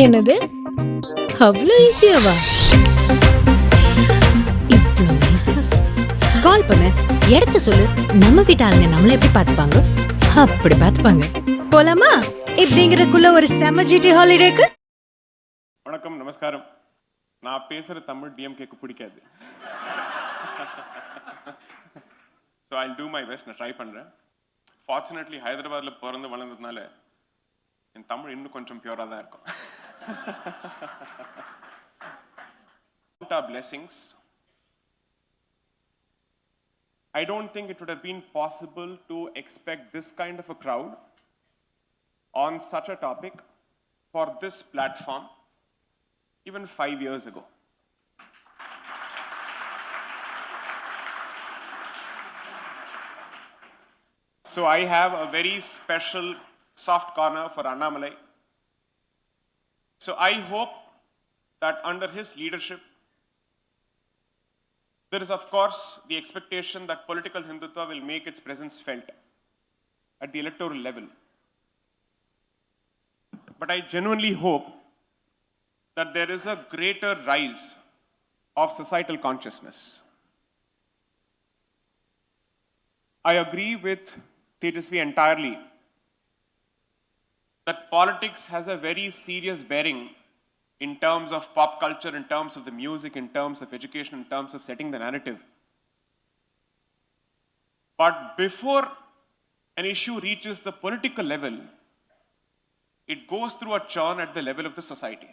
என்னது அவ்வளோ ஈஸியாவா? இவ்ளோ ஈஸி. கால் பண்ணு, இடத்த சொல்லு, நம்ம வீட்டு ஆளுங்க நம்மள எப்படி பாத்துப்பாங்க அப்படி பாத்துப்பாங்க. போலாமா? இப்படிங்கிறதுக்குள்ள ஒரு செம ஜிடி ஹாலிடேக்கு. வணக்கம், நமஸ்காரம். நான் பேசுகிற தமிழ் டிஎம்கேக்கு பிடிக்காது. So I do my best, நான் ட்ரை பண்ணுறேன். ஃபார்ச்சுனேட்லி ஹைதராபாத்தில் பிறந்து வளர்ந்ததுனால என் தமிழ் இன்னும் கொஞ்சம் பியூராக தான் இருக்கும். Our blessings. I don't think it would have been possible to expect this kind of a crowd on such a topic for this platform even 5 years ago. So I have a very special soft corner for Annamalai. So I hope that under his leadership, there is of course the expectation that political Hindutva will make its presence felt at the electoral level. But I genuinely hope that there is a greater rise of societal consciousness. I agree with Tejasvi entirely that politics has a very serious bearing in terms of pop culture, in terms of the music, in terms of education, in terms of setting the narrative. But before an issue reaches the political level, it goes through a churn at the level of the society.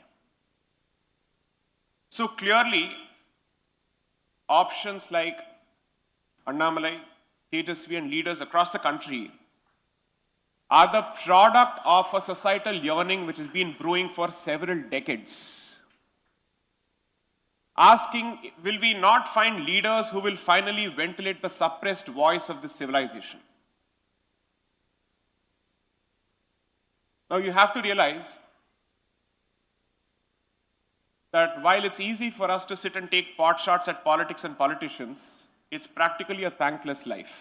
So clearly, options like Annamalai, Tejasvi and leaders across the country are the product of a societal yearning which has been brewing for several decades. Asking, will we not find leaders who will finally ventilate the suppressed voice of this civilization? Now you have to realize that while it's easy for us to sit and take pot shots at politics and politicians, it's practically a thankless life.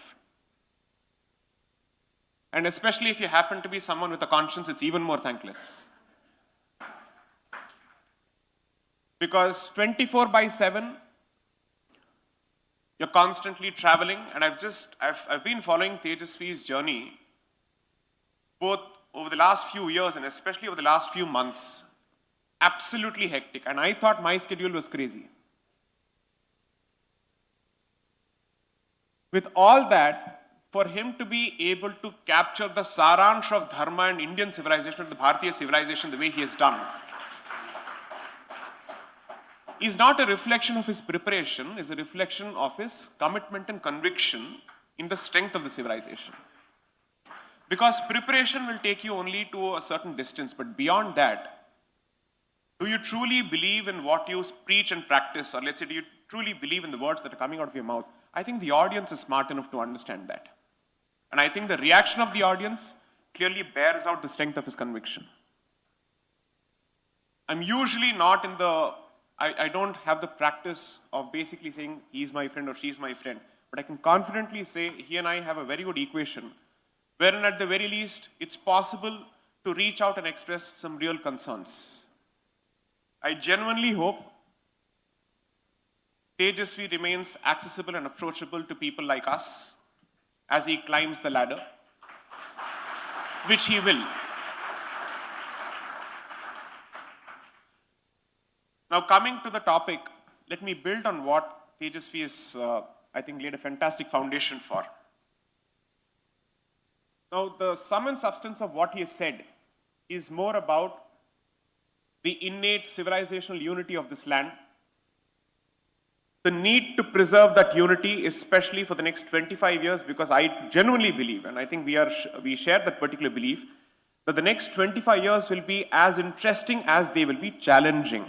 And especially if you happen to be someone with a conscience, it's even more thankless. Because 24/7, you're constantly traveling. And I've been following Tejasvi's journey, both over the last few years and especially over the last few months. Absolutely hectic. And I thought my schedule was crazy. With all that, for him to be able to capture the saransh of dharma and Indian civilization, of the Bharatiya civilization, the way he has done, is not a reflection of his preparation, is a reflection of his commitment and conviction in the strength of the civilization. Because preparation will take you only to a certain distance, but beyond that, do you truly believe in what you preach and practice, or let's say, do you truly believe in the words that are coming out of your mouth? I think the audience is smart enough to understand that. And I think the reaction of the audience clearly bears out the strength of his conviction. I'm usually not in the, I don't have the practice of basically saying he's my friend or she's my friend. But I can confidently say he and I have a very good equation, wherein at the very least, it's possible to reach out and express some real concerns. I genuinely hope Tejasvi remains accessible and approachable to people like us as he climbs the ladder, which he will. Now coming to the topic, let me build on what Tejasvi has, I think, laid a fantastic foundation for. Now the sum and substance of what he has said is more about the innate civilizational unity of this land, the need to preserve that unity, especially for the next 25 years, because I genuinely believe, and I think we share that particular belief, that the next 25 years will be as interesting as they will be challenging.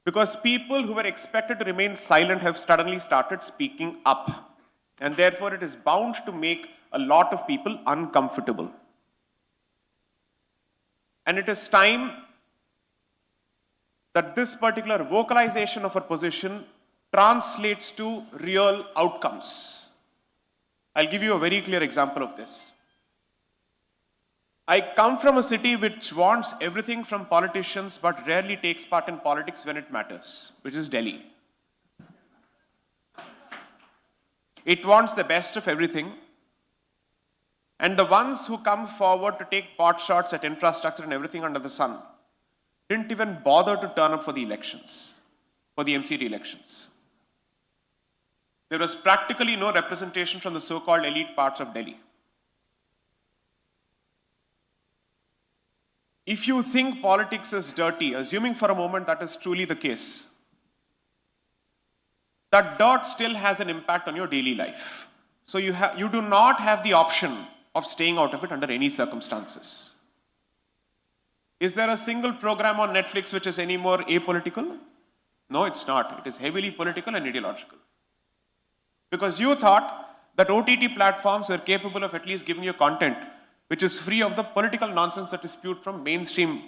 Because people who were expected to remain silent have suddenly started speaking up. And therefore it is bound to make a lot of people uncomfortable. And it is time that this particular vocalization of our position translates to real outcomes. I'll give you a very clear example of this. I come from a city which wants everything from politicians but rarely takes part in politics when it matters, which is Delhi. It wants the best of everything, and the ones who come forward to take pot shots at infrastructure and everything under the sun didn't even bother to turn up for the elections, for the MCT elections. There was practically no representation from the so-called elite parts of Delhi. If you think politics is dirty, assuming for a moment that is truly the case, that dirt still has an impact on your daily life. So you do not have the option of staying out of it under any circumstances. Is there a single program on Netflix which is any more apolitical? No, it's not. It is heavily political and ideological. Because you thought that OTT platforms were capable of at least giving you content which is free of the political nonsense that is spewed from mainstream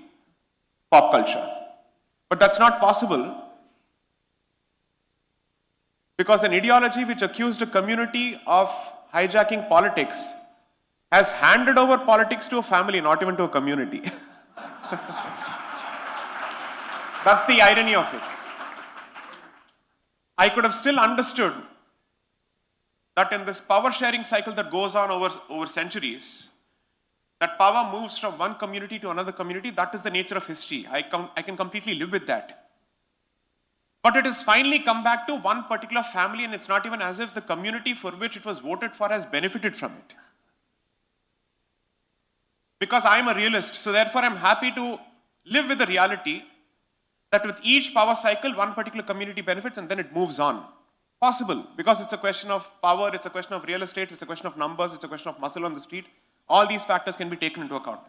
pop culture. But that's not possible, because an ideology which accused a community of hijacking politics has handed over politics to a family, not even to a community. That's the irony of it. I could have still understood that in this power sharing cycle that goes on over centuries, that power moves from one community to another community. That is the nature of history. I can completely live with that. But it has finally come back to one particular family, and it's not even as if the community for which it was voted for has benefited from it. Because I'm a realist, so therefore I'm happy to live with the reality that with each power cycle, one particular community benefits and then it moves on. Possible, because it's a question of power, it's a question of real estate, it's a question of numbers, it's a question of muscle on the street. All these factors can be taken into account.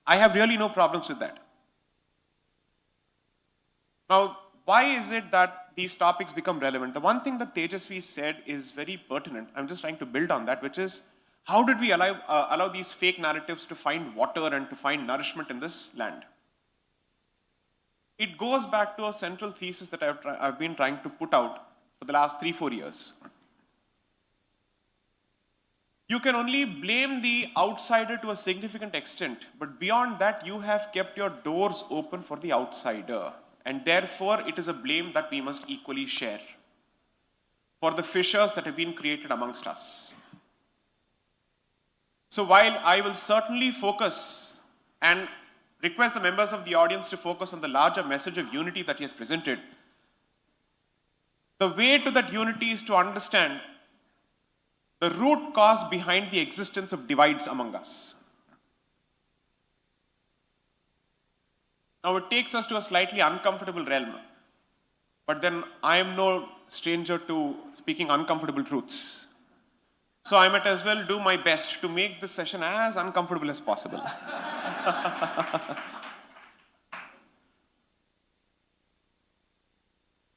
I have really no problems with that. Now, why is it that these topics become relevant? The one thing that Tejasvi said is very pertinent. I'm just trying to build on that, which is, how did we allow these fake narratives to find water and to find nourishment in this land? It goes back to a central thesis that I've been trying to put out for the last 3-4 years. You can only blame the outsider to a significant extent, but beyond that, you have kept your doors open for the outsider. And therefore, it is a blame that we must equally share for the fissures that have been created amongst us. So while I will certainly focus and request the members of the audience to focus on the larger message of unity that he has presented, the way to that unity is to understand the root cause behind the existence of divides among us. Now it takes us to a slightly uncomfortable realm, but then I am no stranger to speaking uncomfortable truths. So I might as well do my best to make this session as uncomfortable as possible.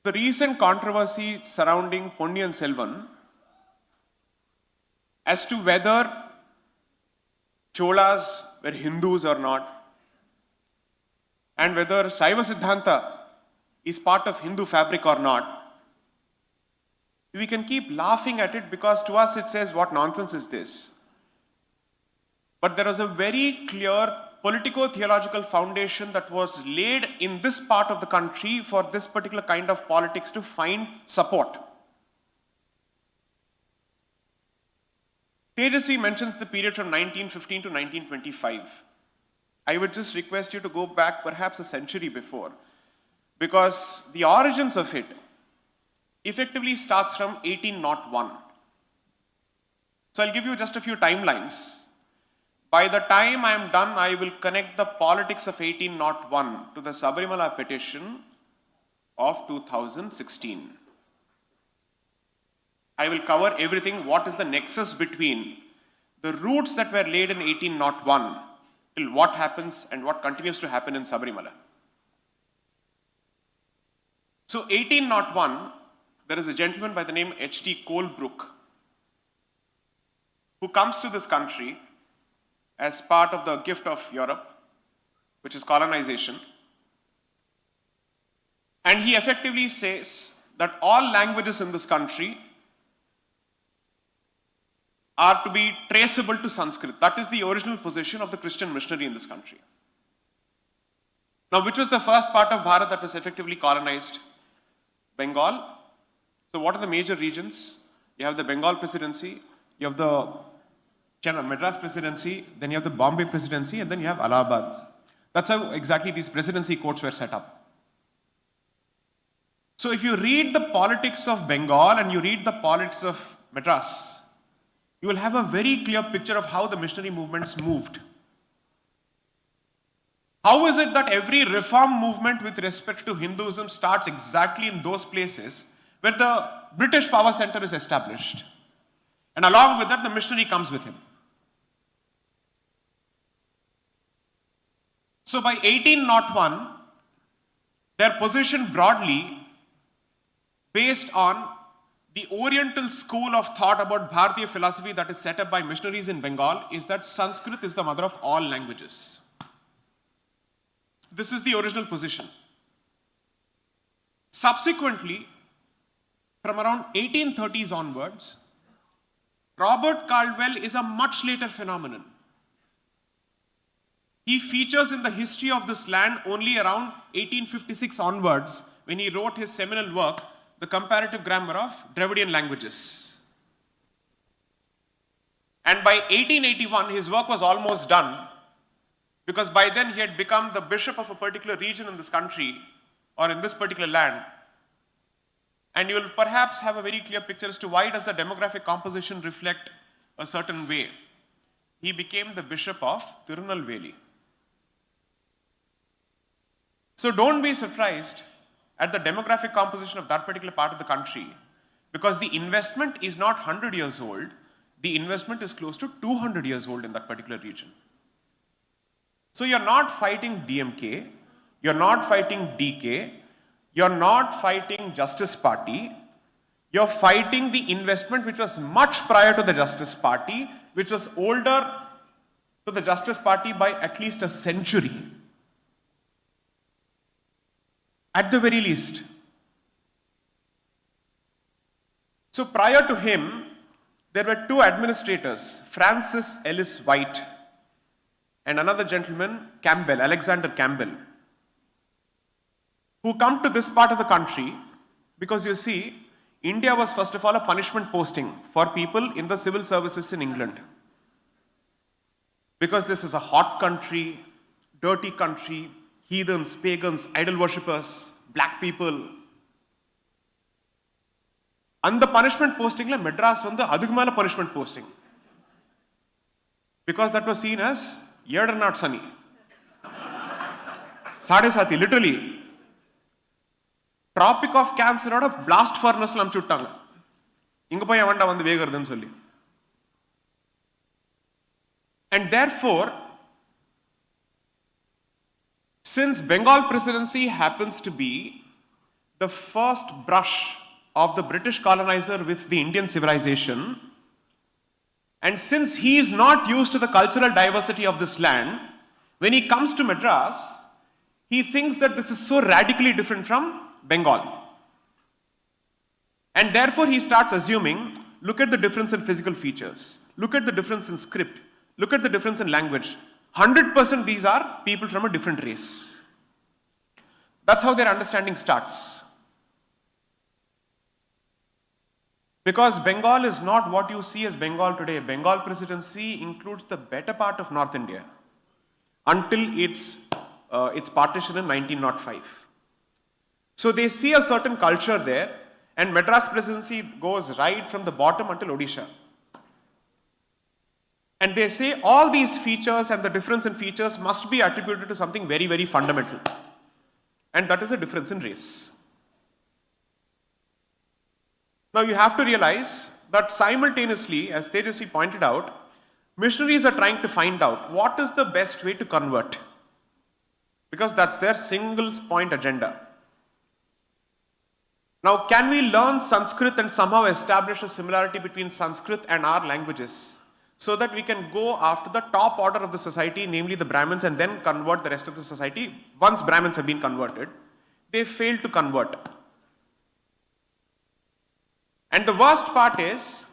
The recent controversy surrounding Ponniyin Selvan as to whether Cholas were Hindus or not, and whether Saiva Siddhanta is part of Hindu fabric or not, we can keep laughing at it because to us it says, what nonsense is this? But there is a very clear politico-theological foundation that was laid in this part of the country for this particular kind of politics to find support. Tejasvi mentions the period from 1915 to 1925. I would just request you to go back perhaps a century before, because the origins of it effectively starts from 1801. So I'll give you just a few timelines. By the time I am done, I will connect the politics of 1801 to the Sabarimala petition of 2016. I will cover everything. What is the nexus between the roots that were laid in 1801 till what happens and what continues to happen in Sabarimala. So 1801, there is a gentleman by the name H.T. Colebrook who comes to this country as part of the gift of Europe, which is colonization. And he effectively says that all languages in this country are to be traceable to Sanskrit. That is the original position of the Christian missionary in this country. Now, which was the first part of Bharat that was effectively colonized? Bengal. So what are the major regions? You have the Bengal presidency, you have the Madras presidency, then you have the Bombay presidency, and then you have Allahabad. That's how exactly these presidency courts were set up. So if you read the politics of Bengal and you read the politics of Madras, you will have a very clear picture of how the missionary movements moved. How is it that every reform movement with respect to Hinduism starts exactly in those places where the British power center is established? And along with that, the missionary comes with him. So by 1801, their position broadly based on the Oriental school of thought about Bharatiya philosophy that is set up by missionaries in Bengal is that Sanskrit is the mother of all languages. This is the original position. Subsequently, from around 1830s onwards, Robert Caldwell is a much later phenomenon. He features in the history of this land only around 1856 onwards when he wrote his seminal work, The Comparative Grammar of Dravidian Languages. And by 1881, his work was almost done because by then he had become the bishop of a particular region in this country or in this particular land. And you will perhaps have a very clear picture as to why does the demographic composition reflect a certain way. He became the bishop of Tirunelveli. So don't be surprised at the demographic composition of that particular part of the country, because the investment is not 100 years old, the investment is close to 200 years old in that particular region. So you're not fighting DMK, you're not fighting DK, you're not fighting Justice Party, you're fighting the investment which was much prior to the Justice Party, which was older to the Justice Party by at least a century. At the very least. So prior to him, there were two administrators, Francis Ellis White and another gentleman, Campbell, Alexander Campbell, who come to this part of the country because you see, India was first of all a punishment posting for people in the civil services in England. Because this is a hot country, dirty country, heathens, pagans, idol worshippers, black people. And the punishment posting, Madras was the punishment posting. Because that was seen as Yerder not sunny. Sade Sati, literally. Tropic of Cancer out of blast furnace lam chuttanga. Inga poi avanda vandu vegarudhu solli. And therefore, since Bengal presidency happens to be the first brush of the British colonizer with the Indian civilization, and since he is not used to the cultural diversity of this land, when he comes to Madras, he thinks that this is so radically different from Bengal. And therefore he starts assuming, look at the difference in physical features, look at the difference in script, look at the difference in language. 100% these are people from a different race. That's how their understanding starts. Because Bengal is not what you see as Bengal today. Bengal presidency includes the better part of North India until its partition in 1905. So they see a certain culture there, and Madras presidency goes right from the bottom until Odisha. And they say all these features and the difference in features must be attributed to something very, very fundamental. And that is a difference in race. Now you have to realize that simultaneously, as Tejasvi pointed out, missionaries are trying to find out what is the best way to convert. Because that's their single point agenda. Now, can we learn Sanskrit and somehow establish a similarity between Sanskrit and our languages, so that we can go after the top order of the society, namely the Brahmins, and then convert the rest of the society? Once Brahmins have been converted, they fail to convert. And the worst part is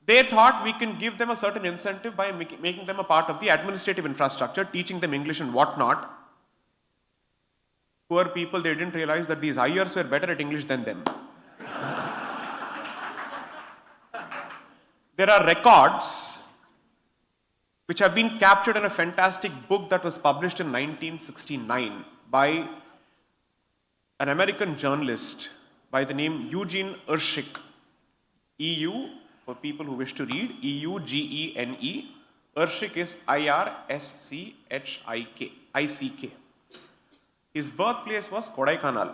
They thought we can give them a certain incentive by making them a part of the administrative infrastructure, teaching them English and whatnot. Poor people, they didn't realize that these Iers were better at English than them. There are records which have been captured in a fantastic book that was published in 1969 by an American journalist by the name Eugene Urshik. EU, for people who wish to read, Eugene. Urshik is Irschik. His birthplace was Kodaikanal.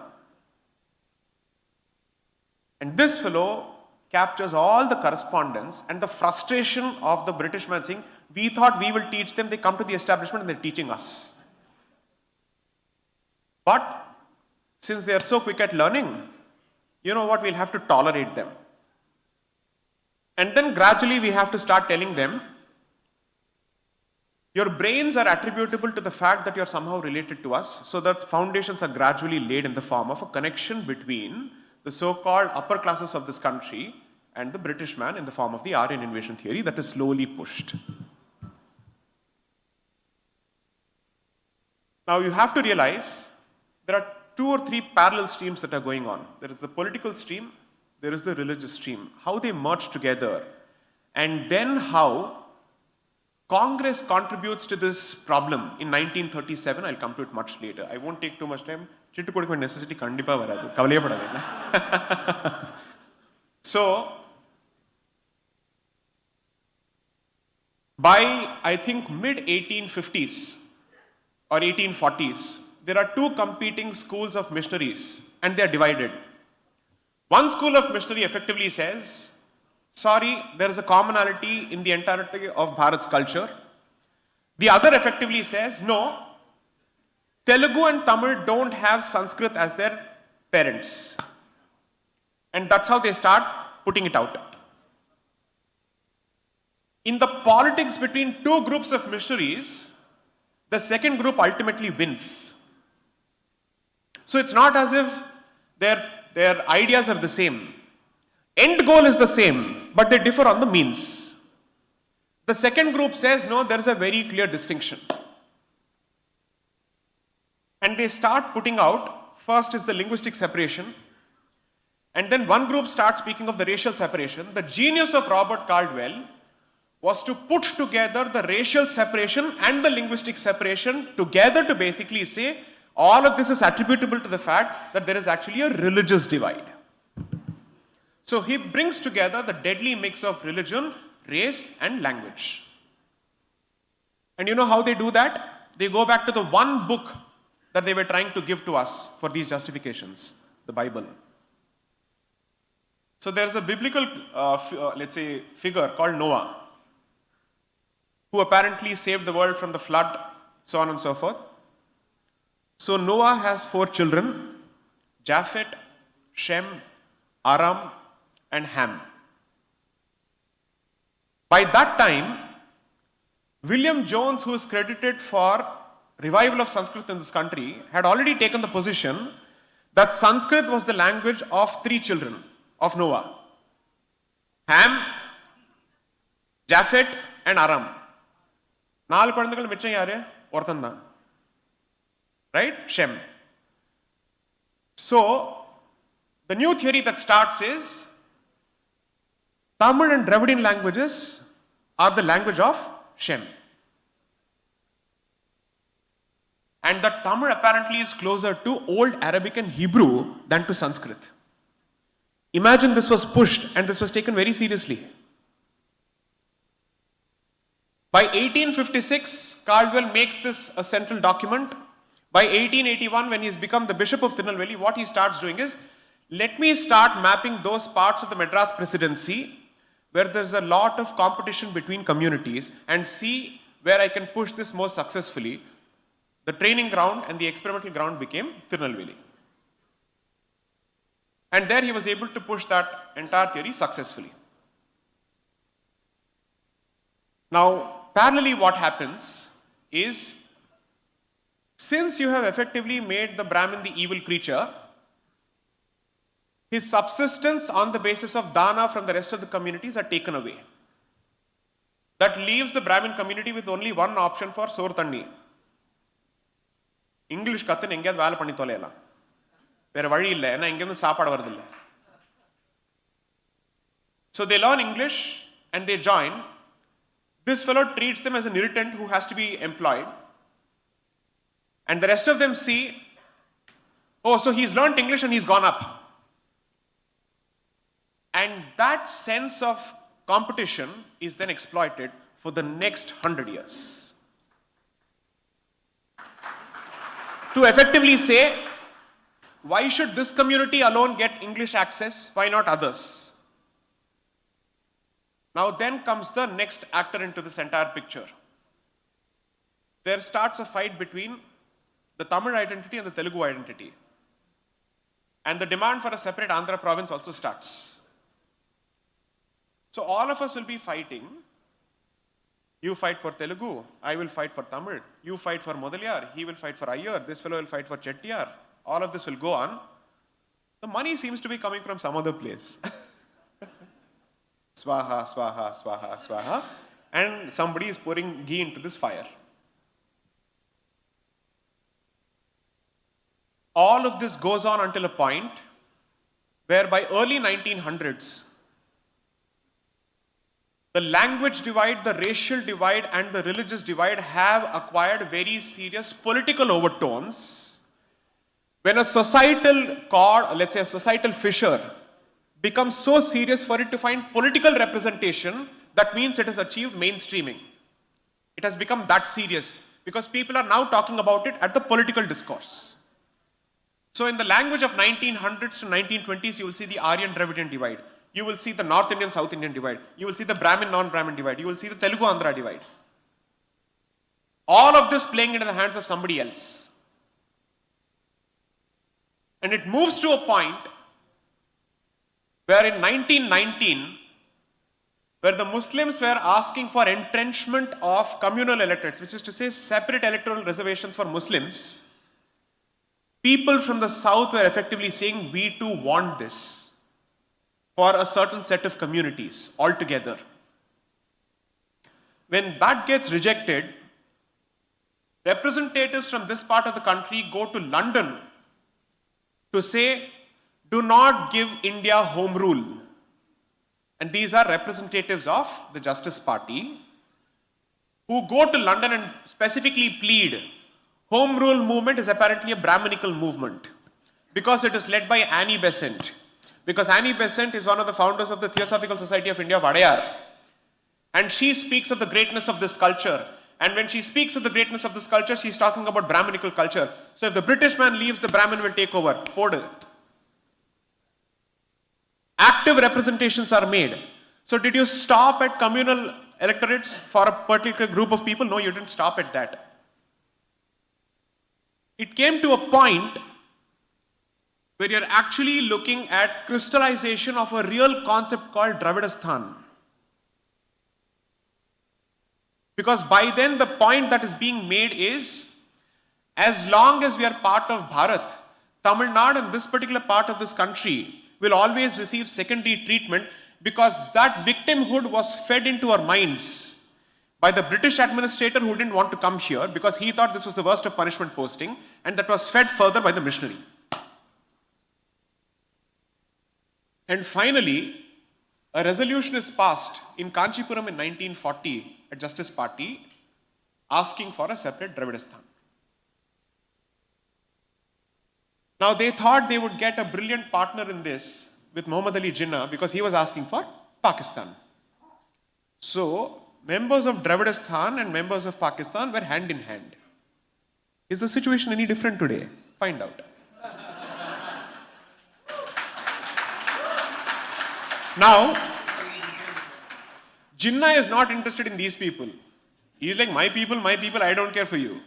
And this fellow captures all the correspondence and the frustration of the British man saying, we thought we will teach them, they come to the establishment and they're teaching us. But since they are so quick at learning, you know what, we'll have to tolerate them. And then gradually we have to start telling them, your brains are attributable to the fact that you're somehow related to us, so that foundations are gradually laid in the form of a connection between the so-called upper classes of this country and the British man in the form of the Aryan invasion theory that is slowly pushed. Now you have to realize there are 2 or 3 parallel streams that are going on. There is the political stream, there is the religious stream. How they merge together, and then how Congress contributes to this problem in 1937. I'll come to it much later. I won't take too much time. Chittukodukku necessity kandipa varadu. Kavalaiyapadadilla. So, by I think mid 1850s or 1840s, there are 2 competing schools of missionaries and they are divided. One school of missionary effectively says, sorry, there is a commonality in the entirety of Bharat's culture. The other effectively says, no, Telugu and Tamil don't have Sanskrit as their parents. And that's how they start putting it out. In the politics between 2 groups of missionaries, the second group ultimately wins. So it's not as if their ideas are the same. End goal is the same, but they differ on the means. The second group says, no, there is a very clear distinction. And they start putting out, first is the linguistic separation, and then one group starts speaking of the racial separation. The genius of Robert Caldwell was to put together the racial separation and the linguistic separation together to basically say, all of this is attributable to the fact that there is actually a religious divide. So he brings together the deadly mix of religion, race, and language. And you know how they do that? They go back to the one book that they were trying to give to us for these justifications, the Bible. So there's a biblical, let's say, figure called Noah, who apparently saved the world from the flood, so on and so forth. So Noah has 4 children, Japheth, Shem, Aram, and Ham. By that time, William Jones, who is credited for revival of Sanskrit in this country, had already taken the position that Sanskrit was the language of 3 children of Noah: Ham, Japheth, and Aram. 4 குழந்தைகள் மிச்சம் யாரு? ஒருத்தன் தான். Right? Shem. So, the new theory that starts is Tamil and Dravidian languages are the language of Shem. And that Tamil apparently is closer to Old Arabic and Hebrew than to Sanskrit. Imagine this was pushed and this was taken very seriously. By 1856, Caldwell makes this a central document. By 1881, when he's become the Bishop of Tirunelveli, what he starts doing is, let me start mapping those parts of the Madras Presidency where there's a lot of competition between communities and see where I can push this more successfully. The training ground and the experimental ground became Tirunelveli. And there he was able to push that entire theory successfully. Now, parallelly what happens is, since you have effectively made the Brahmin the evil creature, his subsistence on the basis of dana from the rest of the communities are taken away. that leaves the Brahmin community with only one option for sore thanni. English கத்துன்னு எங்கேயாவது வேலை பண்ணி தொலையலாம், வேற வழி இல்லை, ஏன்னா இங்கேருந்து சாப்பாடு வருது இல்லை. So they learn English and they join. This fellow treats them as an irritant who has to be employed. And the rest of them see, oh, so he's learned English and he's gone up. And that sense of competition is then exploited for the next 100 years. To effectively say, why should this community alone get English access? Why not others? Now then comes the next actor into this entire picture. There starts a fight between the Tamil identity and the Telugu identity. And the demand for a separate Andhra province also starts. So all of us will be fighting. You fight for Telugu, I will fight for Tamil. You fight for Modaliyar, he will fight for Iyer, this fellow will fight for Chettiar. All of this will go on. The money seems to be coming from some other place. Swaha, swaha, swaha, swaha. And somebody is pouring ghee into this fire. All of this goes on until a point where by early 1900s, the language divide, the racial divide, and the religious divide have acquired very serious political overtones. When a societal cord, let's say a societal fissure, becomes so serious for it to find political representation, that means it has achieved mainstreaming. It has become that serious because people are now talking about it at the political discourse. So in the language of 1900s to 1920s, you will see the Aryan Dravidian divide. You will see the North Indian, South Indian divide. You will see the Brahmin, non-Brahmin divide. You will see the Telugu, Andhra divide. All of this playing into the hands of somebody else. And it moves to a point where in 1919, where the Muslims were asking for entrenchment of communal electorates, which is to say separate electoral reservations for Muslims, people from the south were effectively saying, we too want this for a certain set of communities altogether. When that gets rejected, representatives from this part of the country go to London to say, do not give India home rule. And these are representatives of the Justice Party who go to London and specifically plead, home rule movement is apparently a Brahminical movement because it is led by Annie Besant. Because Annie Besant is one of the founders of the Theosophical Society of India, Vadayar. And she speaks of the greatness of this culture. And when she speaks of the greatness of this culture, she's talking about Brahminical culture. So if the British man leaves, the Brahmin will take over. Podu. Active representations are made. So did you stop at communal electorates for a particular group of people? No, you didn't stop at that. It came to a point where you're actually looking at crystallization of a real concept called Dravidasthan. Because by then the point that is being made is, as long as we are part of Bharat, Tamil Nadu and this particular part of this country will always receive secondary treatment because that victimhood was fed into our minds by the British administrator who didn't want to come here because he thought this was the worst of punishment posting, and that was fed further by the missionary. And finally, a resolution is passed in Kanchipuram in 1940 at Justice Party asking for a separate Dravidasthan. Now they thought they would get a brilliant partner in this with Muhammad Ali Jinnah because he was asking for Pakistan. So members of Dravidasthan and members of Pakistan were hand in hand. Is the situation any different today? Find out. Now, Jinnah is not interested in these people. He's like, my people, I don't care for you.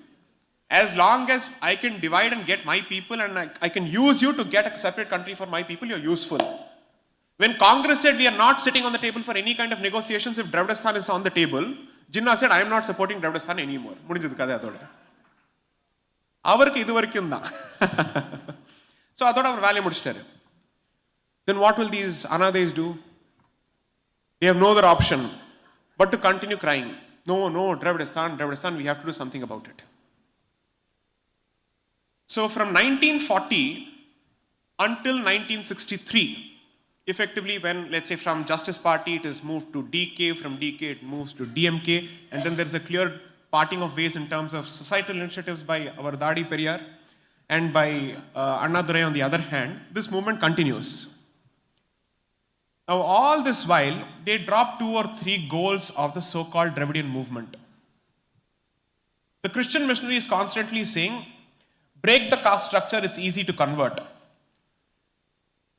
As long as I can divide and get my people and I can use you to get a separate country for my people, you're useful. When Congress said we are not sitting on the table for any kind of negotiations if Dravidasthan is on the table, Jinnah said, I am not supporting Dravidasthan anymore. அவருக்கு இது வரைக்கும் தான். So அதோட அவர் வேலையை முடிச்சிட்டாரு. Then what will these Anades do? They have no other option. but to continue crying. No, Dravidistan, we have to do something about it. So from 1940 until 1963, effectively when, let's say, from Justice Party it is moved to DK, from DK it moves to DMK, and then there's a clear parting of ways in terms of societal initiatives by our Dadi Periyar and by Annadurai on the other hand, this movement continues. Now all this while, they drop 2 or 3 goals of the so-called Dravidian movement. The Christian missionary is constantly saying, break the caste structure, it's easy to convert.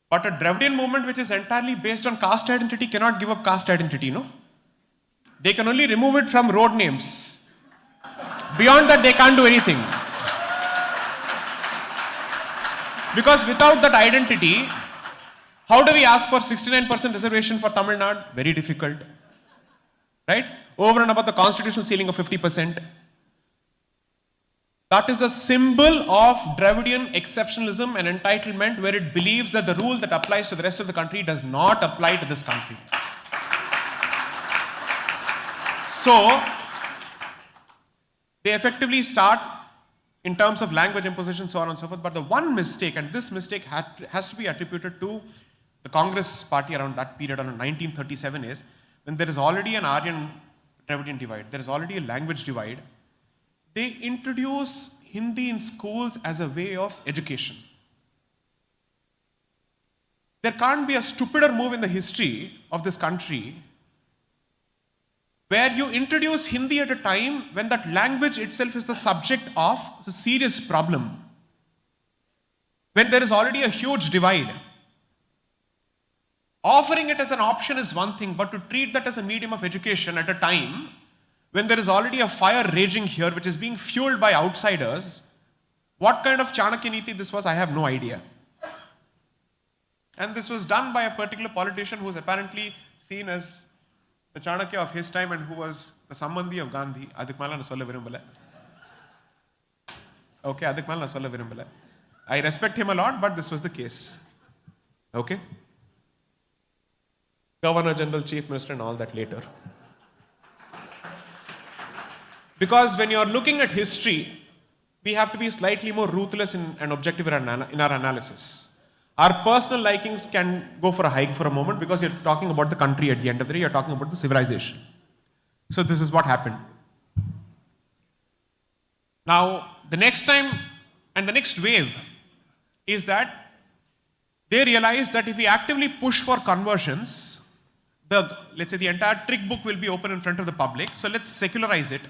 But a Dravidian movement which is entirely based on caste identity cannot give up caste identity, no? They can only remove it from road names. Beyond that, they can't do anything. Because without that identity, how do we ask for 69% reservation for Tamil Nadu? Very difficult. Right? Over and above the constitutional ceiling of 50%. That is a symbol of Dravidian exceptionalism and entitlement, where it believes that the rule that applies to the rest of the country does not apply to this country. So, they effectively start in terms of language imposition, so on and so forth. But the one mistake, and this mistake has to be attributed to the Congress party around that period, around 1937, is when there is already an Aryan-Dravidian divide, there is already a language divide, they introduce Hindi in schools as a way of education. There can't be a stupider move in the history of this country where you introduce Hindi at a time when that language itself is the subject of a serious problem. When there is already a huge divide. Offering it as an option is one thing, but to treat that as a medium of education at a time when there is already a fire raging here which is being fueled by outsiders, what kind of Chanakya Niti this was, I have no idea. And this was done by a particular politician who is apparently seen as the Chanakya of his time and who was the Sambandhi of Gandhi. Adhik mala na solla virumbala. Okay, adhik mala na solla virumbala. I respect him a lot, but this was the case. Okay? Governor General, Chief Minister and all that later. Because when you are looking at history, we have to be slightly more ruthless and objective in our analysis. Our personal likings can go for a hike for a moment because you're talking about the country at the end of the day, you're talking about the civilization. So this is what happened. Now, the next time and the next wave is that they realize that if we actively push for conversions, let's say the entire trick book will be open in front of the public. So let's secularize it.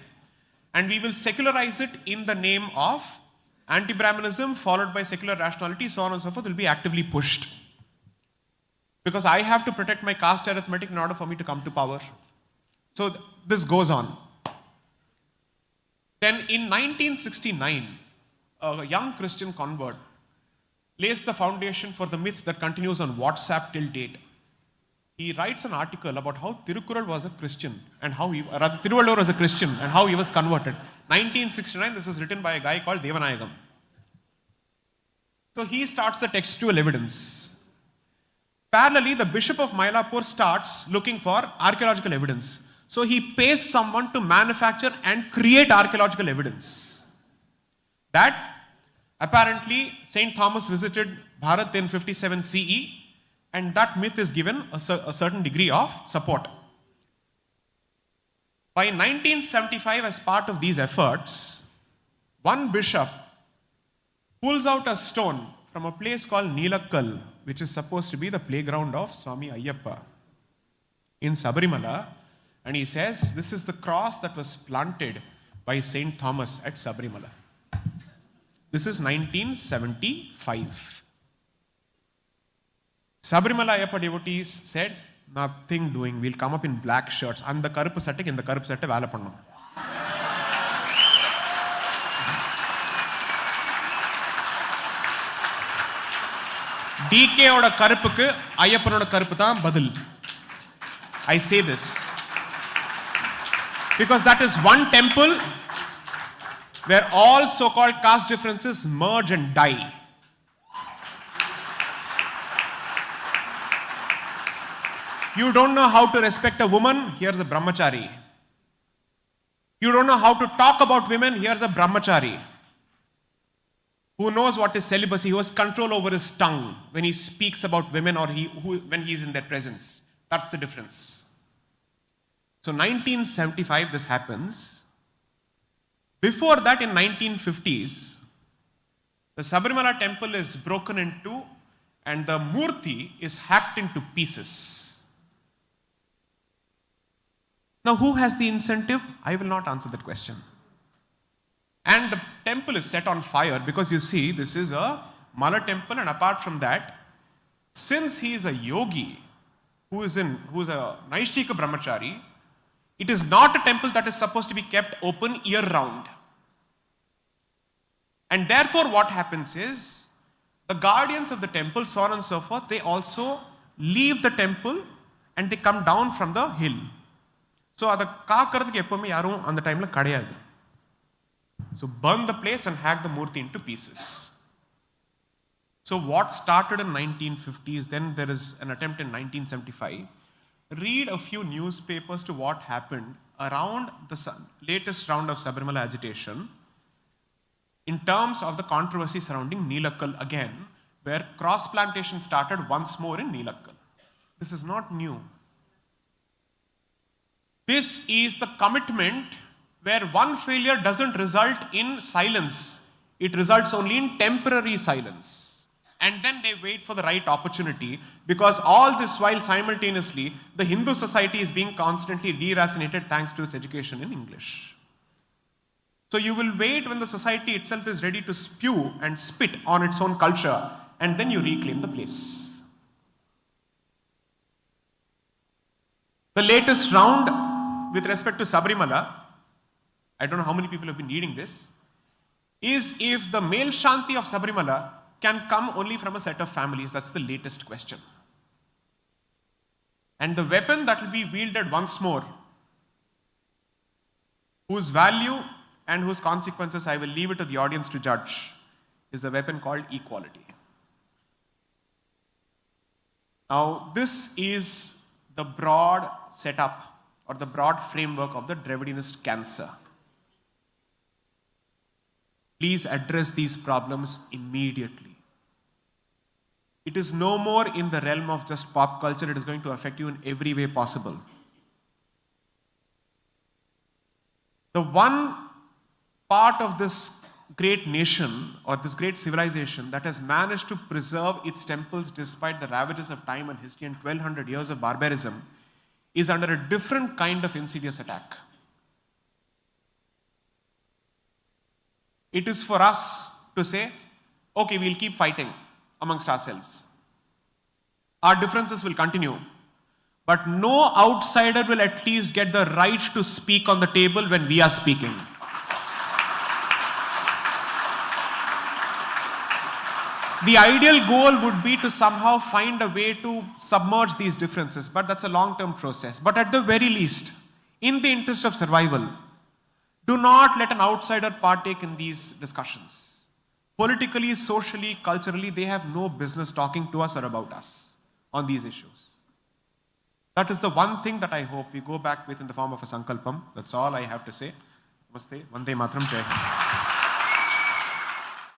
And we will secularize it in the name of anti-Brahmanism followed by secular rationality, so on and so forth will be actively pushed. Because I have to protect my caste arithmetic in order for me to come to power. So this goes on. Then in 1969, a young Christian convert lays the foundation for the myth that continues on WhatsApp till date. He writes an article about how Tirukkural was a Christian and how Thiruvalur was a Christian and how he was converted. 1969, this was written by a guy called Devanayagam. So he starts the textual evidence. Parallelly, the Bishop of Mylapore starts looking for archaeological evidence. So he pays someone to manufacture and create archaeological evidence. That apparently St. Thomas visited Bharat in 57 CE. And that myth is given a certain degree of support. By 1975, as part of these efforts, one bishop pulls out a stone from a place called Neelakkal, which is supposed to be the playground of Swami Ayyappa in Sabarimala, and he says, this is the cross that was planted by St. Thomas at Sabarimala. This is 1975. Sabarimala Ayyappa devotees said, nothing doing, we'll come up in black shirts. And the karupu sattek in the karupu satte vela pannum. DK oda karupukku Ayyapanoda karupu dhaan badal. I say this because that is one temple where all so-called caste differences merge and die. You don't know how to respect a woman, here's a brahmachari. You don't know how to talk about women, here's a brahmachari. Who knows what is celibacy, who has control over his tongue when he speaks about women or when he is in their presence. That's the difference. So 1975 this happens. Before that, in 1950s, the Sabarimala temple is broken into and the murti is hacked into pieces. Now, who has the incentive? I will not answer that question. And the temple is set on fire because you see, this is a Mala temple, and apart from that, since he is a yogi who is a Naishtika Brahmachari, it is not a temple that is supposed to be kept open year round. And therefore, what happens is, the guardians of the temple, so on and so forth, they also leave the temple and they come down from the hill. So, அதை காக்கிறதுக்கு எப்பவுமே யாரும் அந்த டைம்ல கிடையாது. So, burn the place and hack the murti into pieces. So, what started in 1950s, then there is an attempt in 1975. Read a few newspapers to what happened around the latest round of Sabarimala agitation in terms of the controversy surrounding Neelakkal again, where cross plantation started once more in Neelakkal. This is not new. This is the commitment where one failure doesn't result in silence. It results only in temporary silence. And then they wait for the right opportunity, because all this while simultaneously, the Hindu society is being constantly deracinated thanks to its education in English. So you will wait when the society itself is ready to spew and spit on its own culture, and then you reclaim the place. The latest round with respect to Sabarimala, I don't know how many people have been reading this, is if the male Shanti of Sabarimala can come only from a set of families. That's the latest question. And the weapon that will be wielded once more, whose value and whose consequences I will leave it to the audience to judge, is a weapon called equality. Now, this is the broad setup or the broad framework of the Dravidinist cancer. Please address these problems immediately. It is no more in the realm of just pop culture, it is going to affect you in every way possible. The one part of this great nation or this great civilization that has managed to preserve its temples despite the ravages of time and history and 1200 years of barbarism is under a different kind of insidious attack. It is for us to say, okay, we'll keep fighting amongst ourselves. Our differences will continue, but no outsider will at least get the right to speak on the table when we are speaking. The ideal goal would be to somehow find a way to submerge these differences, but that's a long-term process. But at the very least, in the interest of survival, do not let an outsider partake in these discussions. Politically, socially, culturally, they have no business talking to us or about us on these issues. That is the one thing that I hope we go back with in the form of a sankalpam. That's all I have to say. Namaste. Vande Mataram. Jai Hind.